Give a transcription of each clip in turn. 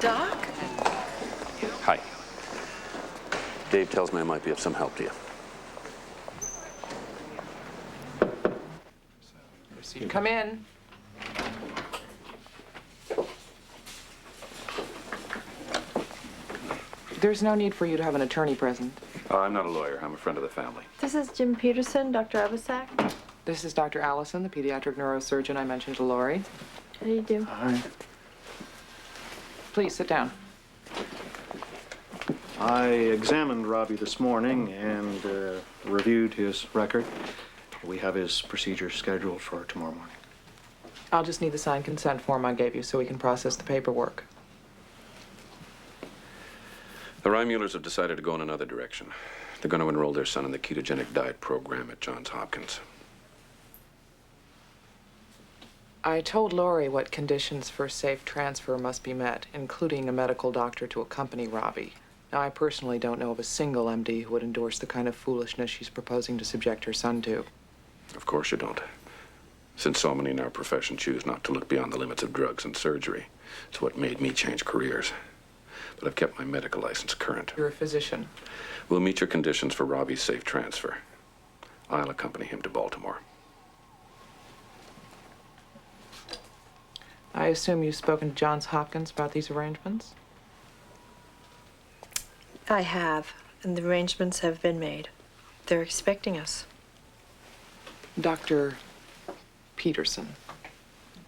Doc? Hi. Dave tells me I might be of some help to you. Come in. There's no need for you to have an attorney present. I'm not a lawyer. I'm a friend of the family. This is Jim Peterson, Dr. Abisak. This is Dr. Allison, the pediatric neurosurgeon I mentioned to Lori. How do you do? Hi. Please sit down. I examined Robbie this morning and reviewed his record. We have his procedure scheduled for tomorrow morning. I'll just need the signed consent form I gave you so we can process the paperwork. The Reimulers have decided to go in another direction. They're going to enroll their son in the ketogenic diet program at Johns Hopkins. I told Lori what conditions for safe transfer must be met, including a medical doctor to accompany Robbie. Now, I personally don't know of a single MD who would endorse the kind of foolishness she's proposing to subject her son to. Of course you don't. Since so many in our profession choose not to look beyond the limits of drugs and surgery, it's what made me change careers. But I've kept my medical license current. You're a physician. We'll meet your conditions for Robbie's safe transfer. I'll accompany him to Baltimore. I assume you've spoken to Johns Hopkins about these arrangements? I have, and the arrangements have been made. They're expecting us. Dr. Peterson,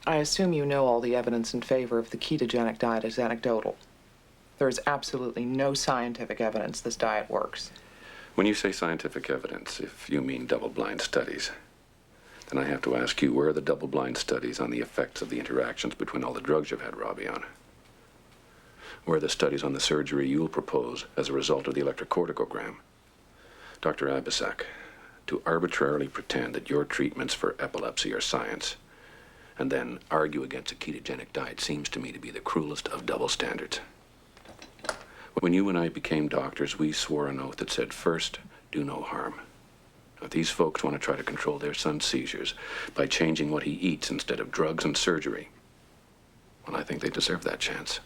I assume you know all the evidence in favor of the ketogenic diet is anecdotal. There is absolutely no scientific evidence this diet works. When you say scientific evidence, if you mean double-blind studies, then I have to ask you, where are the double-blind studies on the effects of the interactions between all the drugs you've had Robbie on? Where are the studies on the surgery you'll propose as a result of the electrocorticogram? Dr. Abisak, to arbitrarily pretend that your treatments for epilepsy are science and then argue against a ketogenic diet seems to me to be the cruelest of double standards. When you and I became doctors, we swore an oath that said, first, do no harm. Now, these folks want to try to control their son's seizures by changing what he eats instead of drugs and surgery. Well, I think they deserve that chance.